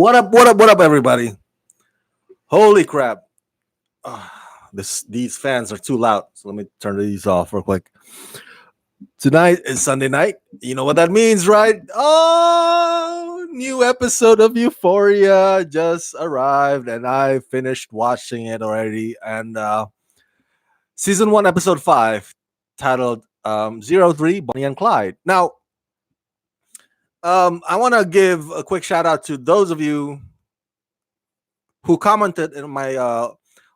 What up? What up? What up, everybody? Holy crap! These fans are too loud. So let me turn these off real quick. Tonight is Sunday night. You know what that means, right? Oh, new episode of Euphoria just arrived, and I finished watching it already. And season 1, episode 5, titled 03, Bonnie and Clyde. Now, I want to give a quick shout out to those of you who commented in my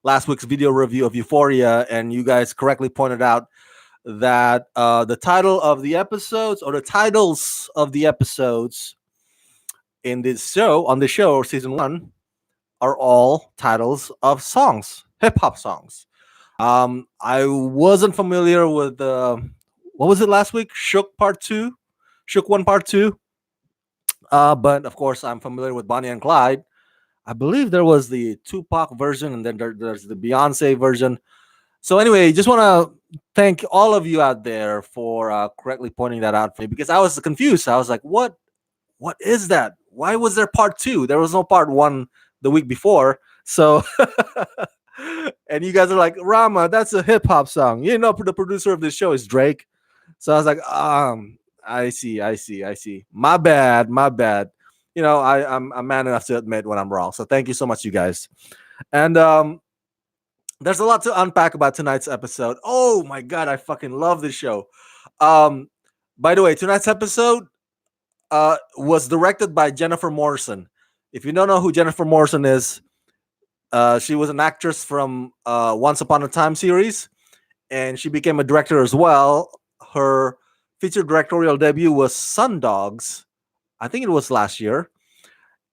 last week's video review of Euphoria, and you guys correctly pointed out that the title of the episodes, or the titles of the episodes in this show, on the show, season 1, are all titles of songs, hip hop songs. I wasn't familiar with what was it last week? Shook Part 2, Shook 1 Part 2. But of course, I'm familiar with Bonnie and Clyde. I believe there was the Tupac version, and then there's the Beyonce version. So anyway, just want to thank all of you out there for correctly pointing that out for me, because I was confused. I was like, "What? What is that? Why was there part 2? There was no part 1 the week before." So, and you guys are like, "Rama, that's a hip hop song." You know, the producer of this show is Drake. So I was like, I see. My bad, my bad. You know, I'm man enough to admit when I'm wrong. So thank you so much, you guys. And there's a lot to unpack about tonight's episode. Oh my god, I fucking love this show. Um, by the way, tonight's episode was directed by Jennifer Morrison. If you don't know who Jennifer Morrison is, she was an actress from Once Upon a Time series, and she became a director as well. Her featured directorial debut was Sun Dogs. I think it was last year.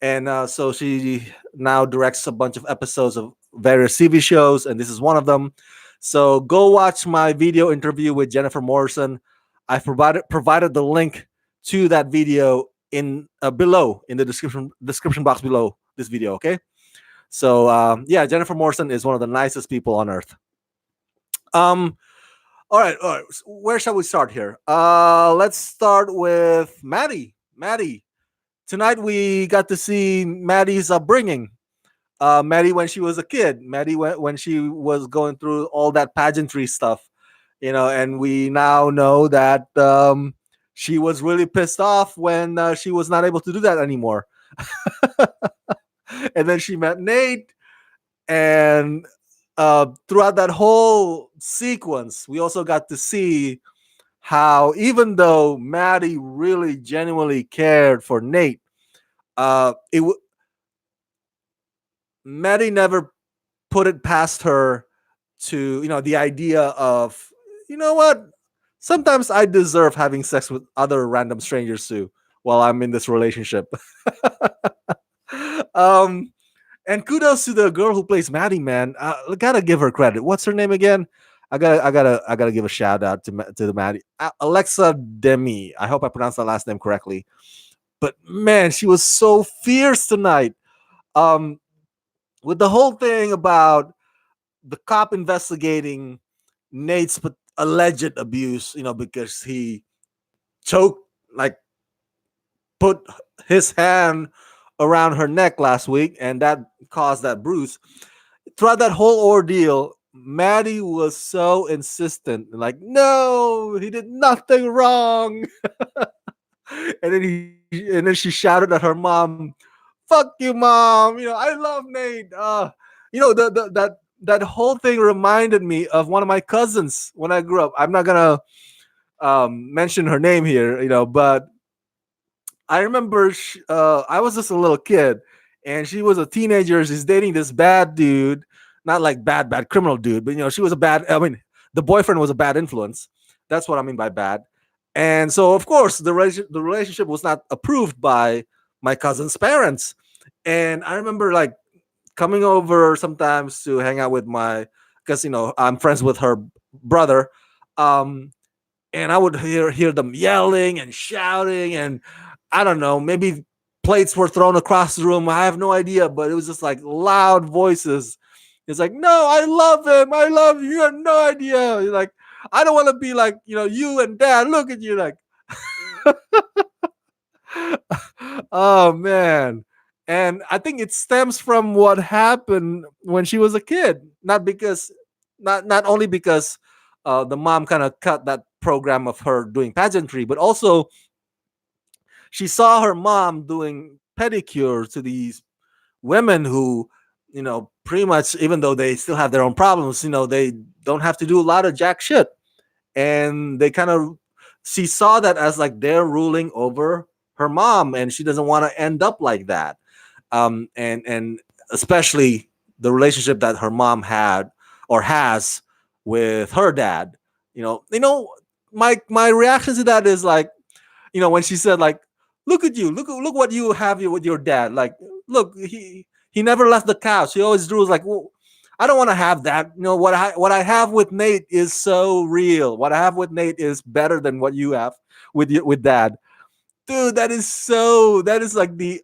And so she now directs a bunch of episodes of various TV shows, and this is one of them. So go watch my video interview with Jennifer Morrison. I provided the link to that video in below in the description box below this video. Okay. So yeah, Jennifer Morrison is one of the nicest people on earth. All right. Where shall we start here? Let's start with Maddie. Maddie. Tonight we got to see Maddie's upbringing. Maddie when she was a kid. Maddie when she was going through all that pageantry stuff, and we now know that she was really pissed off when she was not able to do that anymore. And then she met Nate, and throughout that whole sequence, we also got to see how, even though Maddie really genuinely cared for Nate, Maddie never put it past her to, the idea of, you know what? Sometimes I deserve having sex with other random strangers too while I'm in this relationship. And kudos to the girl who plays Maddie, man. Gotta give her credit. What's her name again? I gotta give a shout out to the Maddie, Alexa Demi. I hope I pronounced that last name correctly. But man, she was so fierce tonight. With the whole thing about the cop investigating Nate's alleged abuse, because he choked, like, put his hand around her neck last week, and that caused that bruise. Throughout that whole ordeal, Maddie was so insistent, like, no, he did nothing wrong. and then she shouted at her mom, "Fuck you, mom! I love Nate." That whole thing reminded me of one of my cousins when I grew up. I'm not gonna mention her name here, but I remember I was just a little kid, and she was a teenager. She's dating this bad dude, not like bad criminal dude, but she was a bad. I mean, the boyfriend was a bad influence. That's what I mean by bad. And so, of course, the relationship was not approved by my cousin's parents. And I remember, like, coming over sometimes to hang out with because I'm friends with her brother, and I would hear them yelling and shouting, and I don't know, maybe plates were thrown across the room. I have no idea, but it was just like loud voices. It's like, "No, I love him. I love you. You have no idea." You're like, "I don't want to be like, you and dad. Look at you." Like, oh man. And I think it stems from what happened when she was a kid, not because, not only because the mom kind of cut that program of her doing pageantry, but also she saw her mom doing pedicure to these women who, pretty much, even though they still have their own problems, they don't have to do a lot of jack shit. And they kind of, she saw that as like they're ruling over her mom, and she doesn't want to end up like that. And especially the relationship that her mom had or has with her dad. My reaction to that is like, when she said like, look at you, look what you have with your dad. Like, look, he never left the couch. He always drew. Like, well, I don't want to have that. What I have with Nate is so real. What I have with Nate is better than what you have with dad. Dude, that is like the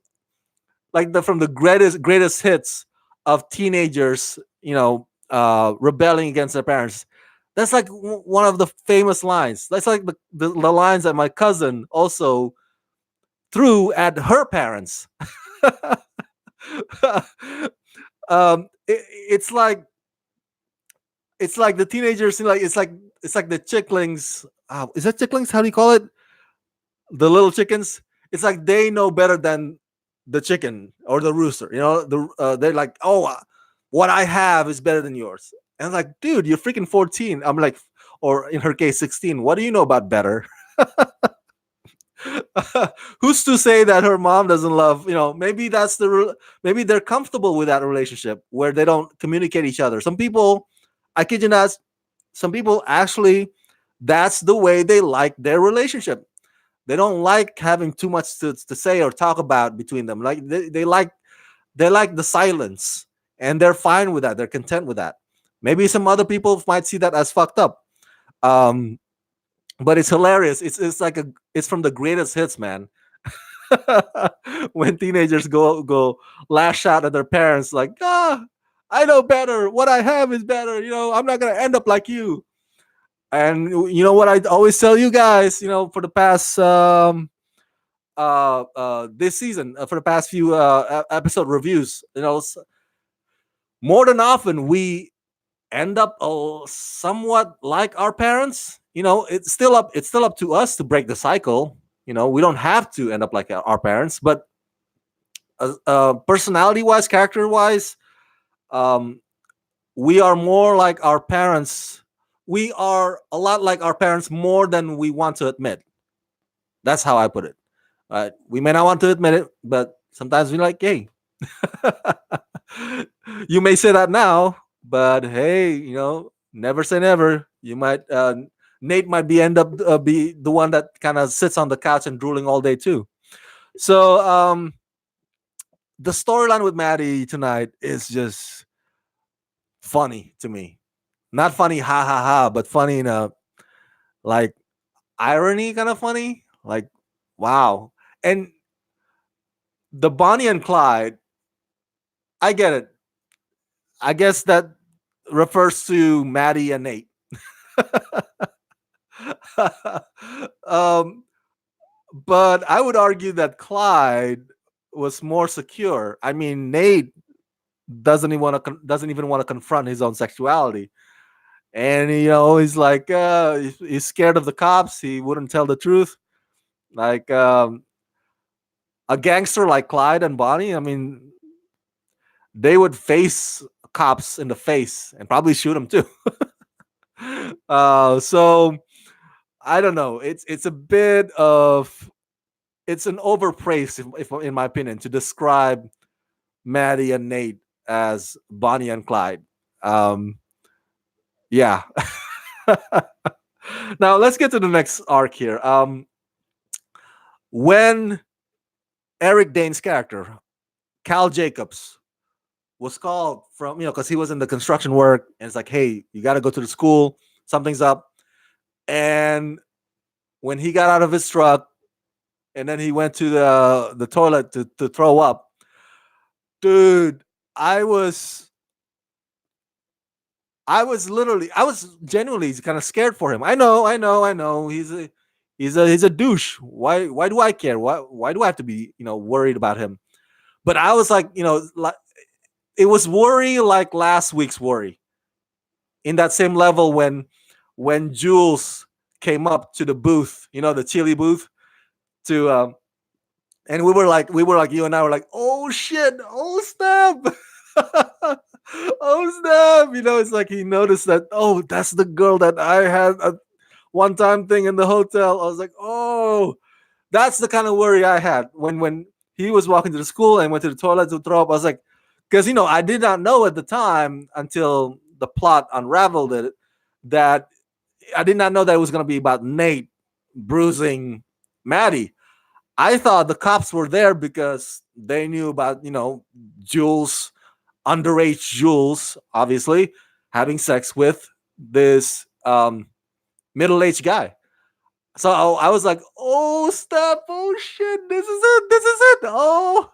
from the greatest hits of teenagers, rebelling against their parents. That's like one of the famous lines. That's like the lines that my cousin also threw at her parents. It's like the teenagers, it's like the chicklings. Is that chicklings? How do you call it? The little chickens. It's like they know better than the chicken or the rooster. They're like, oh, what I have is better than yours. And I'm like, dude, you're freaking 14. I'm like, or in her case, 16. What do you know about better? Who's to say that her mom doesn't love? Maybe maybe they're comfortable with that relationship where they don't communicate each other. Some people, I kid you not, some people actually, that's the way they like their relationship. They don't like having too much to say or talk about between them. Like they like the silence, and they're fine with that. They're content with that. Maybe some other people might see that as fucked up. Um, but it's hilarious. It's from the greatest hits, man. When teenagers go lash out at their parents, like, I know better. What I have is better. I'm not gonna end up like you. And you know what I always tell you guys, for the past this season, for the past few episode reviews, more than often we end up somewhat like our parents. It's still up to us to break the cycle. We don't have to end up like our parents, but personality wise, character wise, um, we are more like our parents. We are a lot like our parents more than we want to admit. That's how I put it. We may not want to admit it, but sometimes we're like, hey, you may say that now, but hey, never say never. Nate might be the one that kind of sits on the couch and drooling all day too. So the storyline with Maddie tonight is just funny to me. Not funny, ha ha ha, but funny in a like irony kind of funny. Like, wow. And the Bonnie and Clyde, I get it. I guess that refers to Maddie and Nate. um, but I would argue that Clyde was more secure. I mean, Nate doesn't even want to confront his own sexuality, and he's like, he's scared of the cops. He wouldn't tell the truth. Like a gangster like Clyde and Bonnie. I mean, they would face cops in the face and probably shoot them too. So I don't know. It's a bit of it's an overpraise, if in my opinion, to describe Maddie and Nate as Bonnie and Clyde. Um, yeah. Now let's get to the next arc here. When Eric Dane's character, Cal Jacobs, was called from, because he was in the construction work, and it's like, hey, you got to go to the school. Something's up. And when he got out of his truck, and then he went to the toilet to throw up, dude, I was genuinely kind of scared for him. I know. He's a douche. Why do I care? Why do I have to be worried about him? But I was like, like it was worry like last week's worry in that same level when Jules came up to the booth, the chili booth to and we were like you and I were like, oh shit, oh snap. Oh snap. It's like he noticed that, oh, that's the girl that I had a one time thing in the hotel. I was like, oh, that's the kind of worry I had when he was walking to the school and went to the toilet to throw up. I was like, because I did not know at the time until the plot unraveled it that I did not know that it was going to be about Nate bruising Maddie. I thought the cops were there because they knew about Jules, underage Jules, obviously having sex with this middle-aged guy. So I was like, oh stop, oh shit, this is it. Oh,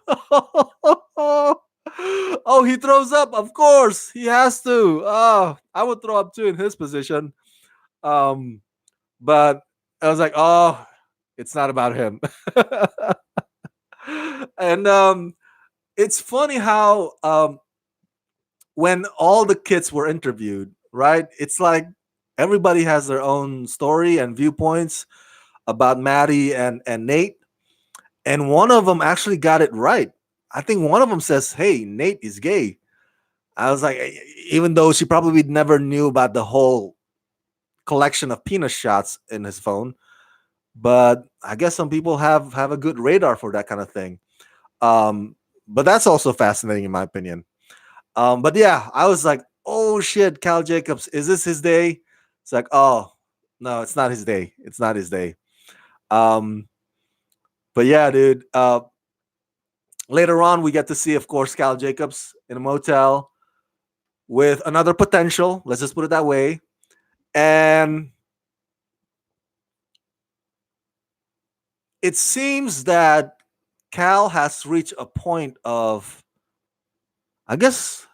oh, he throws up. Of course, he has to. Oh, I would throw up too in his position. Um, but I was like, oh, it's not about him. And it's funny how when all the kids were interviewed, right? It's like everybody has their own story and viewpoints about Maddie and Nate, and one of them actually got it right. I think one of them says, "Hey, Nate is gay." I was like, even though she probably never knew about the whole collection of penis shots in his phone, but I guess some people have a good radar for that kind of thing. Um, but that's also fascinating in my opinion. But yeah, I was like, oh shit, Cal Jacobs, is this his day? It's like, oh no, it's not his day. It's not his day. Um, but yeah, dude. Later on, we get to see, of course, Cal Jacobs in a motel with another potential. Let's just put it that way. And it seems that Cal has reached a point of, I guess,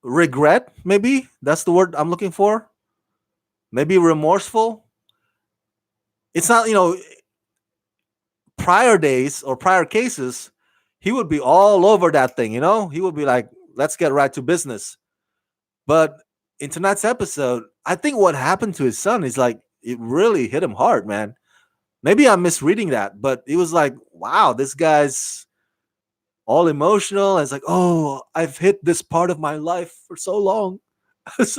regret. Maybe that's the word I'm looking for. Maybe remorseful. It's not, prior days or prior cases, he would be all over that thing. He would be like, let's get right to business. But in tonight's episode, I think what happened to his son is like, it really hit him hard, man. Maybe I'm misreading that, but it was like, wow, this guy's all emotional. And it's like, oh, I've hit this part of my life for so long. It's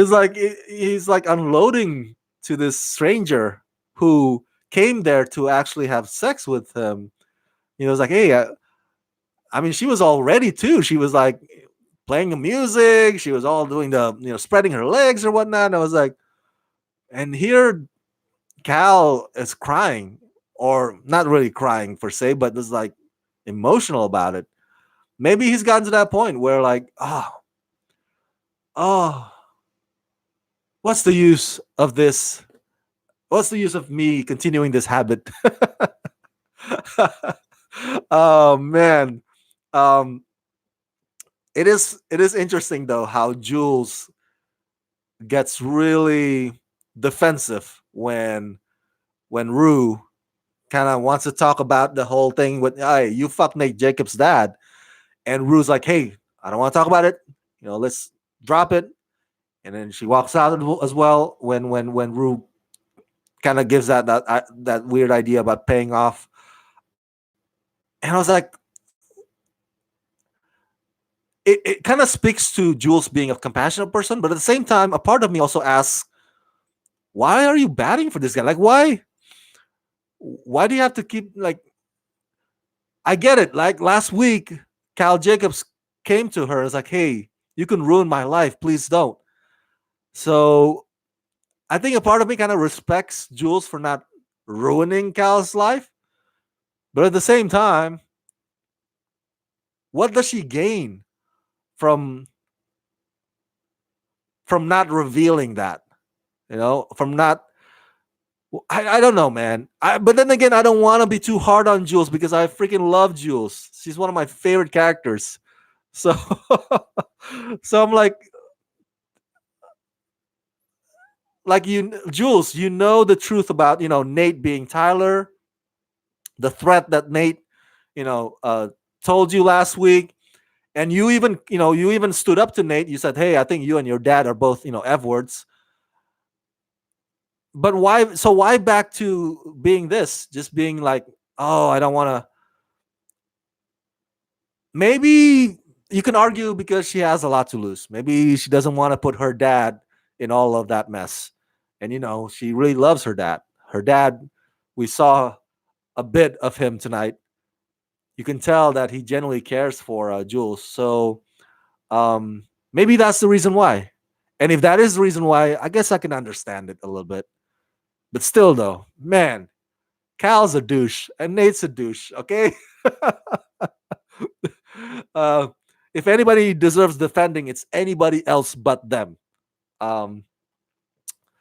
like, he's like unloading to this stranger who came there to actually have sex with him. It's like, hey, I mean, she was all ready too. She was like playing the music. She was all doing the, spreading her legs or whatnot. And I was like, and here Cal is crying, or not really crying per se, but is like emotional about it. Maybe he's gotten to that point where like, oh, what's the use of this? What's the use of me continuing this habit? Oh man. Um it is interesting though how Jules gets really defensive when Rue kind of wants to talk about the whole thing with, hey, you fuck Nate Jacobs' dad. And Rue's like, hey, I don't want to talk about it. Let's drop it. And then she walks out as well when Rue kind of gives that weird idea about paying off. And I was like, it kind of speaks to Jules being a compassionate person, but at the same time, a part of me also asks, why are you batting for this guy? Like, why do you have to keep like? I get it. Like last week, Cal Jacobs came to her and was like, hey, you can ruin my life. Please don't. So I think a part of me kind of respects Jules for not ruining Cal's life. But at the same time, what does she gain from not revealing that? From not. I don't know, man. But then again, I don't want to be too hard on Jules because I freaking love Jules. She's one of my favorite characters. So, so I'm like you, Jules. The truth about Nate being Tyler, the threat that Nate, you know, told you last week, and you even, you even stood up to Nate. You said, "Hey, I think you and your dad are both, F words." But why? So why back to being this? Just being like, "Oh, I don't want to." Maybe you can argue because she has a lot to lose. Maybe she doesn't want to put her dad in all of that mess, and she really loves her dad. Her dad, we saw a bit of him tonight. You can tell that he genuinely cares for Jules. So maybe that's the reason why. And if that is the reason why, I guess I can understand it a little bit. But still, though, man, Cal's a douche and Nate's a douche. Okay. uh, if anybody deserves defending, it's anybody else but them. Um,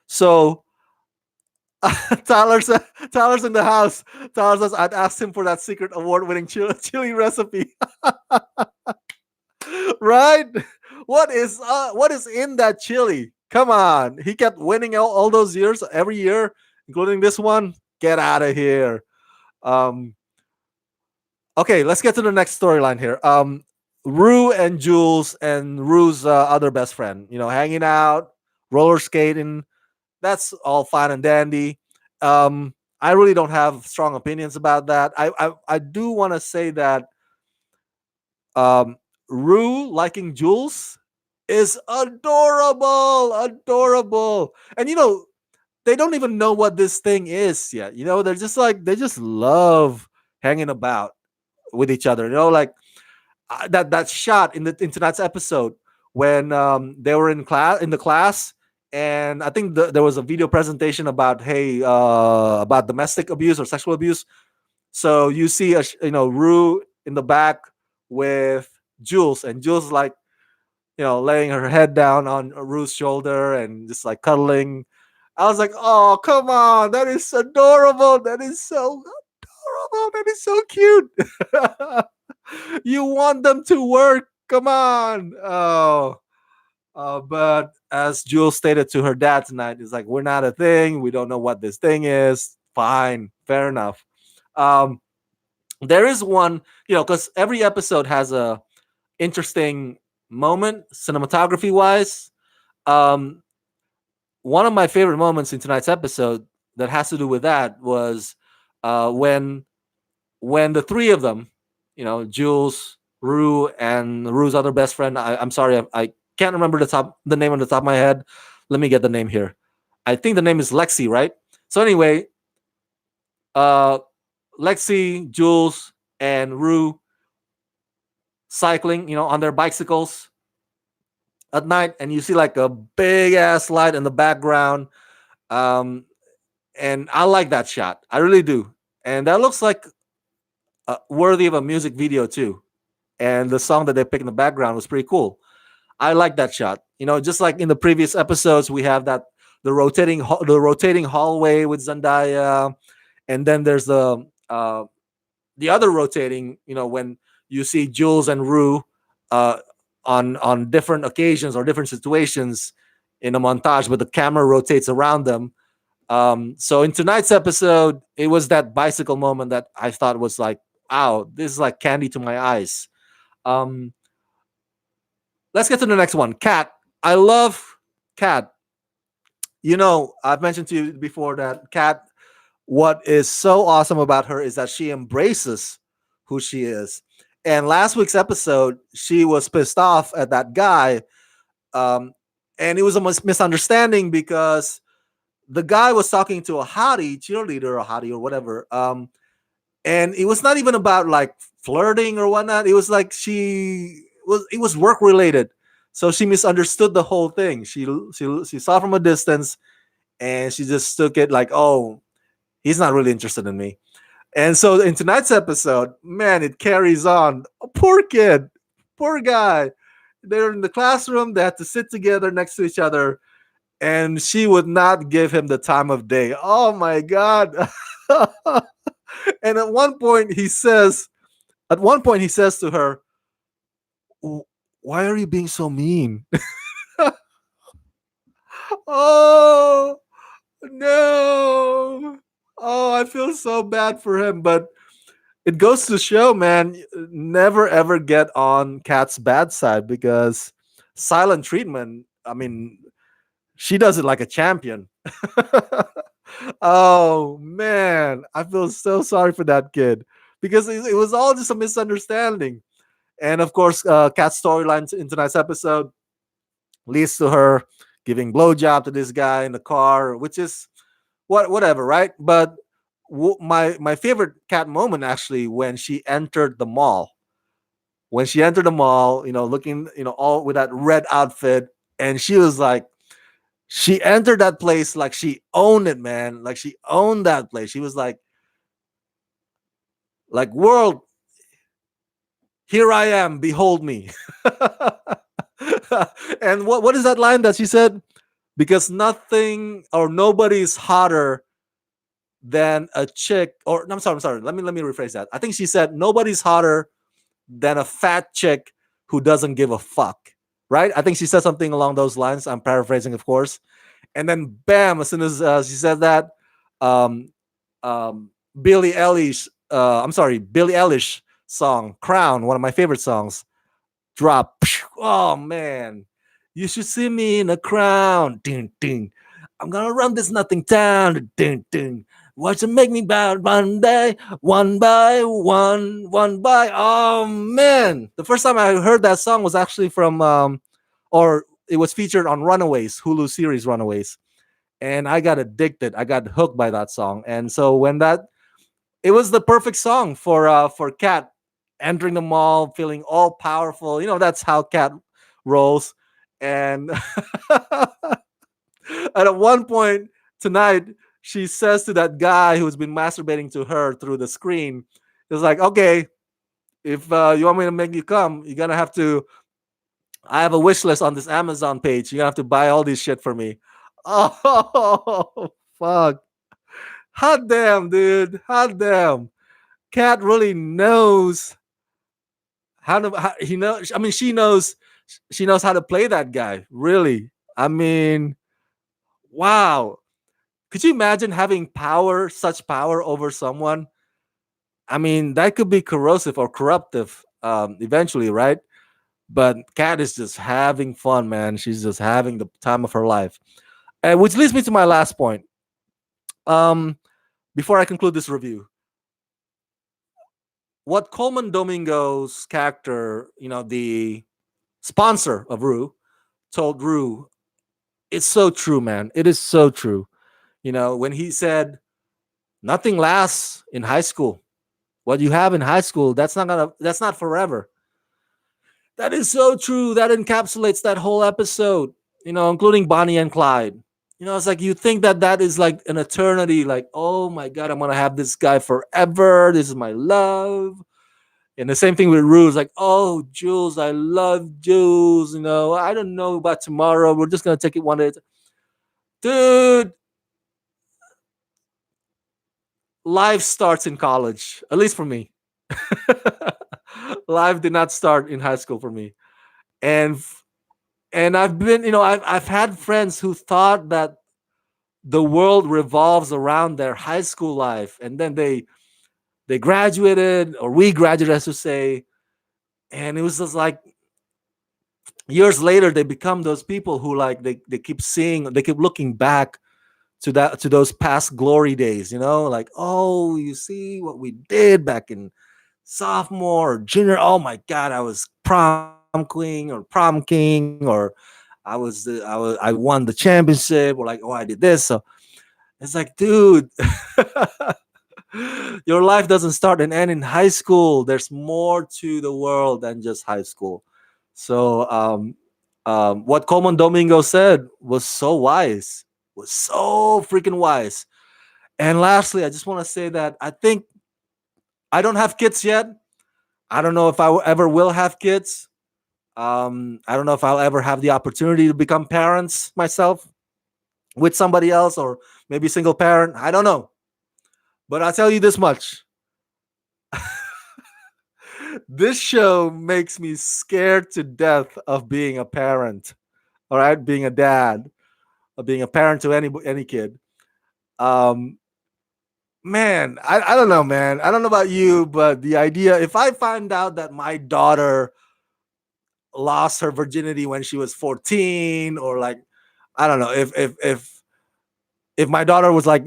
so Tyler's Tyler's in the house. Tyler says I'd asked him for that secret award-winning chili recipe. Right? What is in that chili? Come on. He kept winning all those years, every year, including this one. Get out of here. Um, okay, let's get to the next storyline here. Rue and Jules and Rue's other best friend, hanging out, roller skating. That's all fine and dandy. I really don't have strong opinions about that. I do want to say that um, Rue liking Jules is adorable, adorable. And they don't even know what this thing is yet. They're just like they just love hanging about with each other. Like that shot in tonight's episode when they were in the class, and I think there was a video presentation about about domestic abuse or sexual abuse. So you see Rue in the back with Jules, and Jules like laying her head down on Rue's shoulder and just like cuddling. I was like, oh, come on, that is adorable. That is so adorable. That is so cute. You want them to work? Come on. Oh, but as Jules stated to her dad tonight, it's like we're not a thing. We don't know what this thing is. Fine, fair enough. Um, there is one, because every episode has a interesting moment cinematography wise. Um, one of my favorite moments in tonight's episode that has to do with that was when the three of them, Jules, Rue, and Rue's other best friend. I'm sorry, I can't remember the name on the top of my head. Let me get the name here. I think the name is Lexi, right? So anyway, uh, Lexi, Jules, and Rue cycling, on their bicycles at night, and you see like a big ass light in the background. Um, and I like that shot. I really do. And that looks like worthy of a music video too. And the song that they picked in the background was pretty cool. I like that shot. Just like in the previous episodes, we have that the rotating hallway with Zendaya, and then there's the other rotating. When you see Jules and Rue uh, on different occasions or different situations in a montage, but the camera rotates around them. So in tonight's episode, it was that bicycle moment that I thought was like, wow, this is like candy to my eyes. Um, let's get to the next one. Kat. I love Kat. I've mentioned to you before that Kat, what is so awesome about her is that she embraces who she is. And last week's episode, she was pissed off at that guy. Um, and it was a misunderstanding because the guy was talking to a hottie cheerleader or hottie or whatever. And it was not even about like flirting or whatnot. It was like it was work related. So she misunderstood the whole thing. She saw from a distance and she just took it like, oh, he's not really interested in me. And so in tonight's episode, man, it carries on. A poor kid, poor guy. They're in the classroom. They had to sit together next to each other, and she would not give him the time of day. Oh my god! And at one point he says to her, "Why are you being so mean?" Oh no! Oh, I feel so bad for him, but it goes to show, man, never ever get on Kat's bad side because silent treatment. I mean, she does it like a champion. Oh man, I feel so sorry for that kid because it was all just a misunderstanding. And of course, Kat's storyline in tonight's episode leads to her giving blowjob to this guy in the car, which is whatever, right? But my favorite Cat moment actually when she entered the mall. When she entered the mall, looking, all with that red outfit, and she was like, she entered that place like she owned it, man. Like she owned that place. She was like world, here I am, behold me. And what is that line that she said? Because nothing or nobody's hotter than a chick, or no, I'm sorry. Let me rephrase that. I think she said nobody's hotter than a fat chick who doesn't give a fuck. Right? I think she said something along those lines. I'm paraphrasing, of course. And then, bam! As soon as she said that, um, Billie Eilish, Billie Eilish song "Crown," one of my favorite songs, drop. Oh man, you should see me in a crown. Ding ding. I'm gonna run this nothing town. Ding ding. Watch it make me bow one day, one by one, one by. Oh man, the first time I heard that song was actually from, or it was featured on Runaways, Hulu series Runaways, and I got addicted. I got hooked by that song, and so when that, it was the perfect song for Kat entering the mall, feeling all powerful. That's how Kat rolls. And and at one point tonight, she says to that guy who's been masturbating to her through the screen, "It's like, okay, if you want me to make you come, you're gonna have to. I have a wish list on this Amazon page. You're gonna have to buy all this shit for me." Oh fuck! Hot damn, dude! Hot damn! Cat really knows he knows. I mean, she knows how to play that guy. Really, I mean, wow. Could you imagine having such power over someone? I mean, that could be corrosive or corruptive eventually, right? But Kat is just having fun, man. She's just having the time of her life. And which leads me to my last point. Um, Before I conclude this review, what Coleman Domingo's character, the sponsor of Rue, told Rue, it's so true, man. It is so true. When he said, nothing lasts in high school. What you have in high school, that's not forever. That is so true. That encapsulates that whole episode, including Bonnie and Clyde. It's like you think that is like an eternity, like, oh my God, I'm going to have this guy forever. This is my love. And the same thing with Rue. It's like, oh, Jules, I love Jules. I don't know about tomorrow. We're just going to take it one day. Dude, life starts in college, at least for me. Life did not start in high school for me. And I've been, I've had friends who thought that the world revolves around their high school life, and then they graduated, or we graduated, as to say, and it was just like years later they become those people who like they keep looking back to those past glory days, like, oh, you see what we did back in sophomore or junior. Oh my God, I was prom queen or prom king, or I won the championship, or like, oh, I did this. So it's like, dude, your life doesn't start and end in high school. There's more to the world than just high school. So what Coleman Domingo said was so wise, was so freaking wise. And lastly, I just want to say that I think I don't have kids yet. I don't know if I ever will have kids. I don't know if I'll ever have the opportunity to become parents myself with somebody else, or maybe single parent. I don't know. But I'll tell you this much. This show makes me scared to death of being a parent. All right, being a dad, of being a parent to any kid. Um, man, I don't know, man. I don't know about you, but the idea, if I find out that my daughter lost her virginity when she was 14, or like, I don't know, if my daughter was like,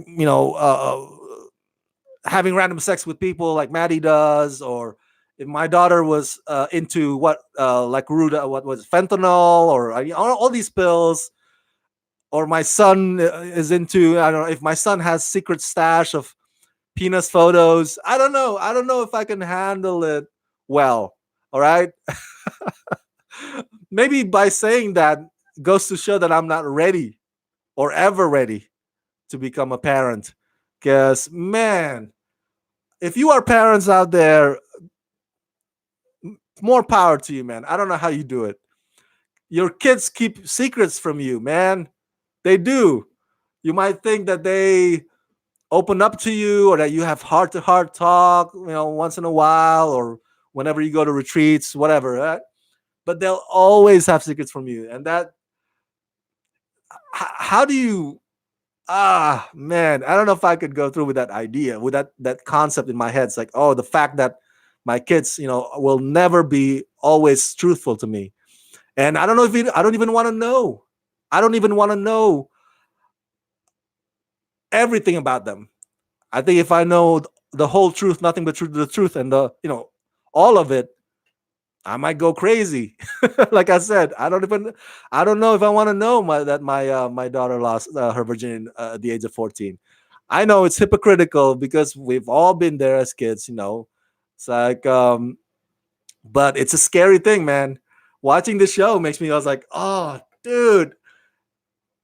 having random sex with people like Maddie does, or if my daughter was into what like Ruda, what was it, fentanyl, or all these pills, or my son is into, I don't know, if my son has secret stash of penis photos, I don't know if I can handle it well. All right. Maybe by saying that goes to show that I'm not ready or ever ready to become a parent. Because, man, if you are parents out there, more power to you, man. I don't know how you do it. Your kids keep secrets from you, man. They do. You might think that they open up to you, or that you have heart to heart talk, once in a while, or whenever you go to retreats, whatever. Right? But they'll always have secrets from you. And that, how do you, man, I don't know if I could go through with that idea, with that concept in my head. It's like, oh, the fact that my kids, will never be always truthful to me. And I don't know if I don't even want to know. I don't even want to know everything about them. I think if I know the whole truth, nothing but the truth, and all of it, I might go crazy. Like I said, I don't know if I want to know that my daughter lost her virginity at the age of 14. I know it's hypocritical because we've all been there as kids. It's like, but it's a scary thing, man. Watching the show makes me, I was like, oh, dude,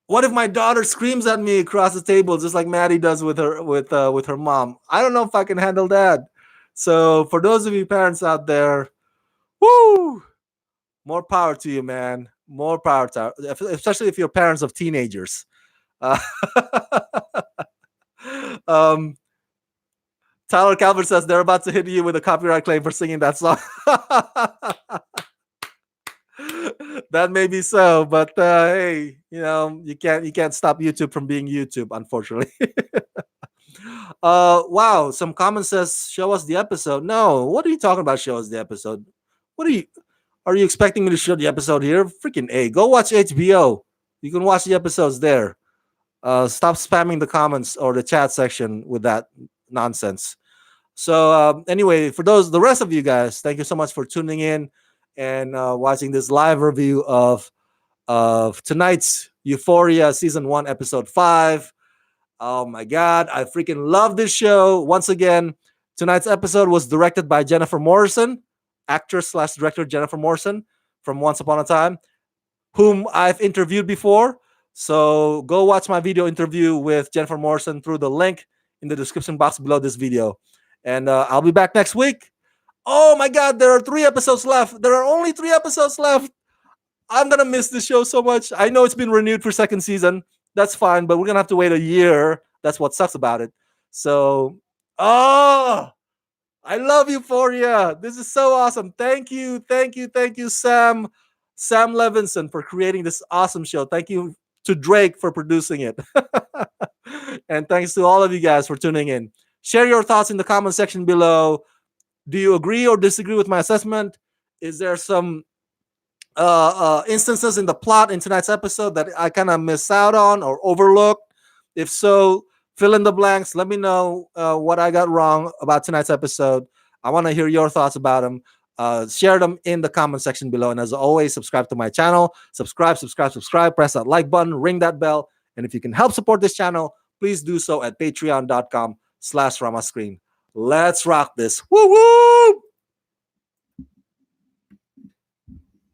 what if my daughter screams at me across the table, just like Maddie does with her mom? I don't know if I can handle that. So for those of you parents out there, woo, more power to you, man. More power to, especially if you're parents of teenagers. Uh, um, Tyler Calvert says they're about to hit you with a copyright claim for singing that song. That may be so, but hey, you can't stop YouTube from being YouTube, unfortunately. Wow, some comment says show us the episode. No, what are you talking about? Show us the episode. What are you expecting me to show the episode here? Freaking A. Go watch HBO. You can watch the episodes there. Stop spamming the comments or the chat section with that nonsense. So anyway, for the rest of you guys, thank you so much for tuning in and watching this live review of tonight's Euphoria season 1, episode 5. Oh my God, I freaking love this show. Once again, tonight's episode was directed by Jennifer Morrison, actress slash director Jennifer Morrison from Once Upon a Time, whom I've interviewed before. So go watch my video interview with Jennifer Morrison through the link in the description box below this video. And I'll be back next week. Oh my God, there are 3 episodes left. There are only 3 episodes left. I'm going to miss this show so much. I know it's been renewed for second season. That's fine, but we're going to have to wait a year. That's what sucks about it. So, I love Euphoria. This is so awesome. Thank you, Sam Levinson, for creating this awesome show. Thank you to Drake for producing it. And thanks to all of you guys for tuning in. Share your thoughts in the comment section below. Do you agree or disagree with my assessment? Is there some instances in the plot in tonight's episode that I kind of miss out on or overlooked? If so, fill in the blanks. Let me know what I got wrong about tonight's episode. I want to hear your thoughts about them. Share them in the comment section below. And as always, subscribe to my channel. Subscribe. Press that like button, ring that bell. And if you can help support this channel, please do so at patreon.com/Ramascreen. Let's rock this. Woo woo!